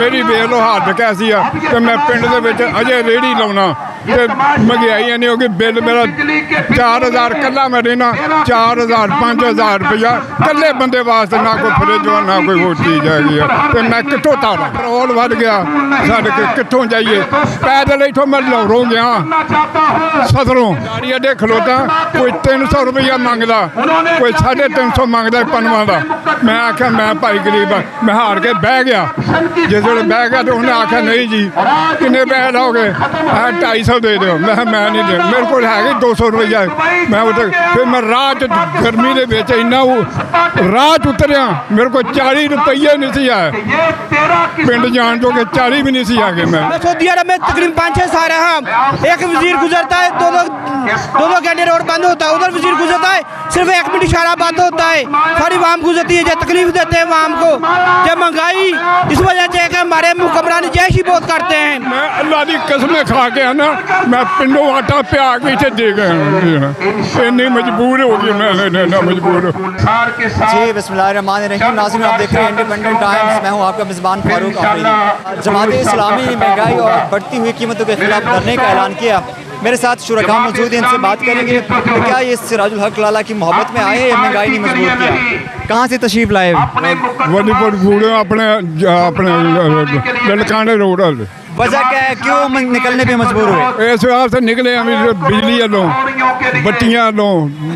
मेरी वेख लो हालत कैसी है कि मैं पिंड दे विच अजे रेहड़ी लाउणा ते महंगाई इन्नी हो गई बिल मेरा 4000 कल्ला मैं रहना 4000 5000 रुपया कल्ले बंदे वास्ते ना कोई फ्रिज हो ना कोई वो चीज़ हैगी है तो मैं कितों तारा पेट्रोल बढ़ गया साढ़े कितों जाइए पैदल इतों मैं लाहौरों गया सदरों गाड़ी अड्डे खलोता कोई 300 रुपया मंगदा कोई 350 मंगदा पनवा का मैं आख्या मैं भाई गरीब मैं हार के बह गया जिस वे बह गया तो उन्हें आख्या नहीं जी किन्ने पैसे लाओगे 250 दे दो मैं नहीं दे मेरे को है 200 रुपया मैं फिर मैं राह गर्मी के बेच इन्ना राह उतरिया मेरे को 40 रुपये नहीं सी आए पिंड जान जो कि 40 भी नहीं सी आ गए मैं सऊदी अरब में तकरीबन 5-6 साल रहा एक वजीर गुजरता है दो घंटे रोड बंद होता है उधर वजीर गुजरता है सिर्फ 1 मिनट इशारा बंद होता है सारी वाम गुजरती है जब तकलीफ देते हैं वाम को जब महंगाई इस वजह से कि हमारे हुक्मरान जैश ही बहुत करते हैं मैं अल्लाह की कसमें खा के है ना मैं पिंडों आटा प्या के इतने दे गए इन्नी मजबूर हो गई मैं मजबूर जी बिस्मिल्लाहिर्रहमानिर्रहीम नाज़रीन आप देख रहे हैं इंडिपेंडेंट टाइम्स मैं हूं आपका मेज़बान फारूक आफरीदी जमात इस्लामी महंगाई और बढ़ती हुई कीमतों के खिलाफ धरने का ऐलान किया मेरे साथ शुरका मौजूद हैं इनसे बात करेंगे तो क्या ये सिराजुल हक लाला की मोहब्बत में आए या महंगाई ने मजबूर किया कहाँ से तशरीफ लाए वलीपुर बूढ़े अपने अपने ललकाने रोड वजह क्या है क्यों निकलने पे मजबूर हुए इस वास्ते निकले हम बिजली वालों बत्तियां वालों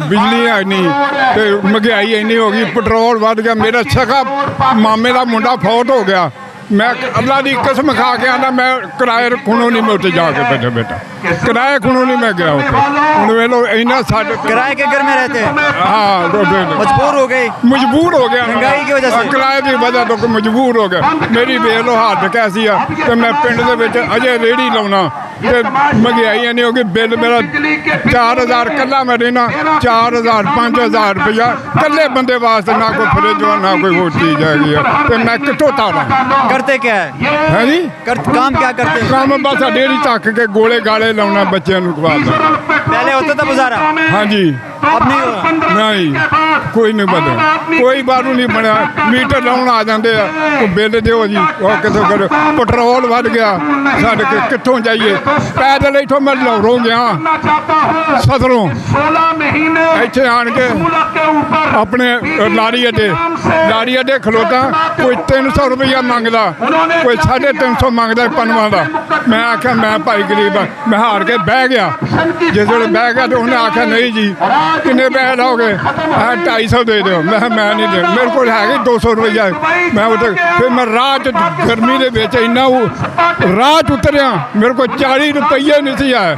बिजली है नहीं तो महंगाई इन्नी हो गई पेट्रोल बढ़ गया मेरा सगा मामे का मुंडा फौत हो गया मैं अल्लाह की कसम खा के आना मैं किराए खुणों नहीं मैं उत्ते जाके बैठा बेटा किराए खुणों नहीं मैं गया उत्ते हूँ वे लोग इन्ना साढ़े किराए के घर में रहते हैं हाँ मजबूर हो गए महंगाई की वजह से किराए की वजह तो मजबूर हो गया मेरी वेख लो हालत कैसी है कि मैं पिंड दे विच अजे रेहड़ी लाउणा ते महंगाई इन्नी हो गई बिल मेरा 4000 कल्ला मैं रहना 4000 5000 रुपया कल्ले बंदे वास्ते ना कोई फ्रिज हो ना कोई वो चीज़ हैगी है तो मैं कितों तारा करते क्या है जी काम क्या करते हैं काम बस डेयरी तक के गोले गाले लाना बच्चों को खवाना पहले होता था गुजारा हाँ जी अब नहीं हो नहीं कोई नहीं बना कोई बारू नहीं बना मीटर लाउन आ जाते तो बिल दो जी और कितों करो पेट्रोल बढ़ गया साढ़े कितों जाइए पैदल इतों मैं लाहौरों गया सदरों इतने आन के अपने लारी अड्डे खलोता कोई 300 रुपया मंगदा कोई 350 मंगदा पनवा का मैं आख्या मैं भाई गरीब मैं हार के बह गया जिस वे बह गया तो उन्हें आख्या नहीं जी किन्ने पैसे लाओगे 250 दे दो मैं नहीं दे मेरे को है 200 रुपया मैं फिर मैं राह गर्मी के बेच इन्ना राह उतरिया मेरे को 40 रुपये नहीं सी आए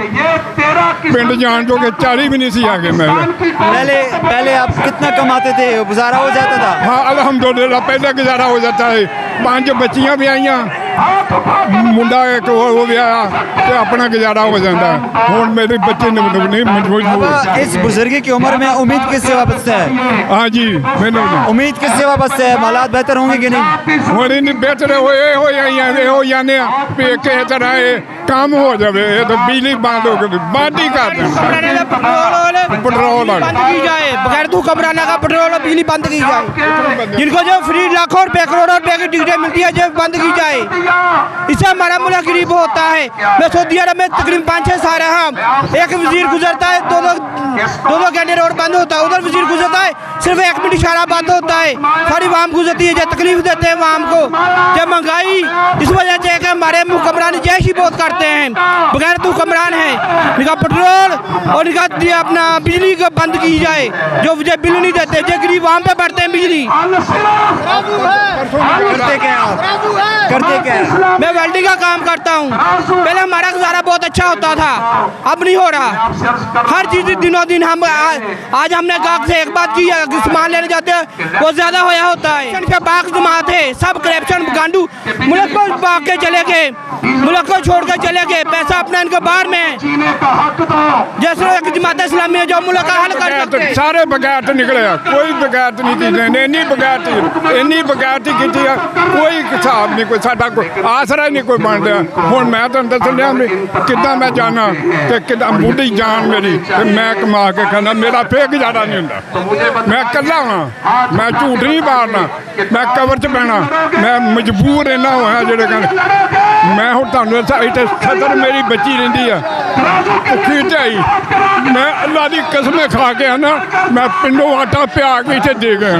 पिंड जान जो कि 40 भी नहीं सी आ गए मैं पहले आप कितना कमाते थे गुजारा हो जाता था हाँ अल्हम्दुलिल्लाह पहले गुजारा हो जाता है 5 बच्चियां भी आईया मुंडा एक वो भी आया तो अपना गुजारा हो जाता है हूँ मेरे बच्चे नहीं मजबूर इस बुजुर्गी की उम्र में उम्मीद किससे वाबस्ता है हाँ जी मैंने उम्मीद किससे वाबस्ता है हालात बेहतर होंगे कि नहीं होने नहीं बेहतर हो जाने किसी तरह काम हो जाए तो बिजली बंद हो गई बंद ही कर पेट्रोल बंद की जाए बगैर हुक्मराना का पेट्रोल और बिजली बंद की जाए जिनको जो फ्री लाखों रुपए करोड़ों रुपए की टिकटें मिलती है जो बंद की जाए इससे हमारा मुल्क गरीब होता है मैं सऊदी अरब में तकरीबन 5-6 साल रहा एक वजीर गुजरता है दो घंटे रोड बंद होता है उधर वजीर गुजरता है सिर्फ 1 मिनट इशारा बंद होता है सारी वाम गुजरती है जब तकलीफ देते हैं वाम को जब महंगाई इस वजह से कि हमारे हुक्मरान जैश ही बहुत करते हैं बगैर हुक्मरान है इनका पेट्रोल और इनका अपना बिजली को बंद की जाए जो बिल नहीं देते जो गरीब वहाँ पे बढ़ते हैं बिजली करते क्या मैं वेल्डिंग का काम करता हूँ पहले हमारा गुजारा बहुत अच्छा होता था अब नहीं हो रहा हर चीज़ दिनों दिन हम आज हमने गाहक से एक बात की सामान लेने जाते हैं वो ज़्यादा होया होता है इनके बाग जमात है सब करप्शन गांडू मुल्क को भाग के चले गए मुल्क को छोड़ के चले गए पैसा अपना इनके बाहर में है जैसे एक जमात इस्लामी है जो मुल्क का हल कर सकते हैं सारे बगैरत निकले कोई बगैरत नहीं की इन्नी बगैरती की कोई हिसाब नहीं कोई साडा कोई आसरा ही नहीं कोई बन रहा। हुण मैं तुहानूं दस्सण दिया भी किद्दां मैं जाना ते किद्दां बुढ़ी जान मेरी ते मैं कमा के खाना, मेरा फिर गुजारा नहीं हुंदा। मैं कल्ला हाँ, मैं झूठ नहीं मारना, मैं कवर च पैना, मैं मजबूर इन्ना होया जेह्ड़े कहने मैं हुण तुहानूं दस्सां इत्थे खतर मेरी बच्ची रहिंदी आ भुक्खी ढाई, मैं अल्लाह दी कसमें खा के आना मैं पिंडों आटा पिया के इत्थे दे गया।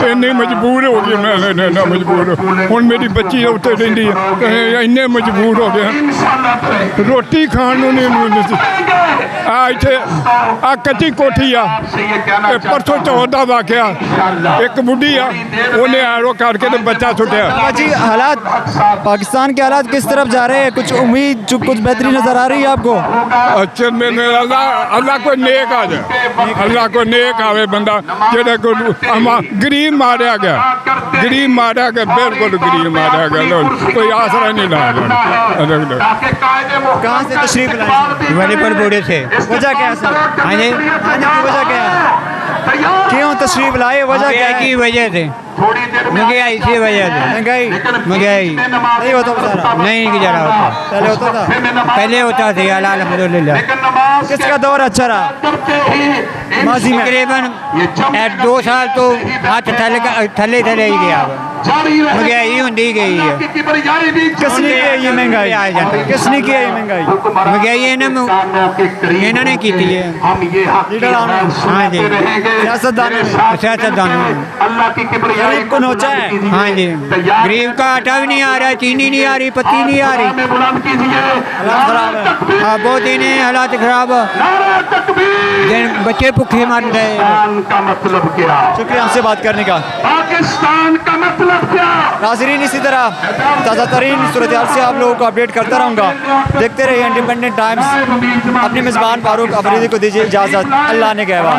इन्नी मजबूर हो गई मैं, इन्ना मजबूर हुण मेरी बच्ची उत्थे रहिंदी है, इन्ने मजबूर हो गया रोटी खाण नूं नहीं मिलदी। आ इत्थे आ कच्ची कोठी आ, परसों चौथ दा वाकया, एक बुढ़ी आ उन्हें एरो करके ते बच्चा सुट्टिया। जी हालात पाकिस्तान के हालात किस तरफ जा रहे हैं, कुछ उम्मीद कुछ बेहतरी नजर आ रही है आपको? अच्छा मेरे अल्लाह कोई नेक आ जाए, अल्लाह कोई नेक आवे बंदा जेह्ड़ा कोई गरीब मारिया गया, गरीब मारिया गया, बिल्कुल गरीब मारिया गया, कोई आसरा नहीं ला। कहाँ से तशरीफ लाए? वलीपुर बूढ़े से। वजह क्या है सर? हाँ जी, आने की वजह क्या है? क्यों तशरीफ लाए, वजह क्या है? की वजह से महंगाई की वजह से, महंगाई नहीं होता गुजारा? नहीं गुजारा होता, पहले होता था? पहले होता था अल्हम्दुलिल्लाह। किसका दौर अच्छा रहा माजी में? तकरीबन 2 साल तो हाथ थले थले ही गया, महंगाई होती गई है। किसने की है ये महंगाई? किसने की है ये महंगाई? महंगाई इन्होंने की है, लीडर हाँ जी, सियासतदानों गरीब को नोचा है। हाँ जी, गरीब का आटा भी नहीं आ रहा, चीनी नहीं आ रही, पत्ती नहीं आ रही, हालात खराब है। हाँ बहुत ही नहीं, हालात खराब, बच्चे भूखे मर रहे। शुक्रिया हमसे बात करने का। पाकिस्तान का मतलब क्या? नाज़रीन इसी तरह ताज़ा तरीन सूरत हाल से आप लोगों को अपडेट करता रहूँगा। देखते रहिए इंडिपेंडेंट टाइम्स। अपने मेज़बान फारूक अफरीदी को दीजिए इजाज़त। अल्लाह ने कहवा।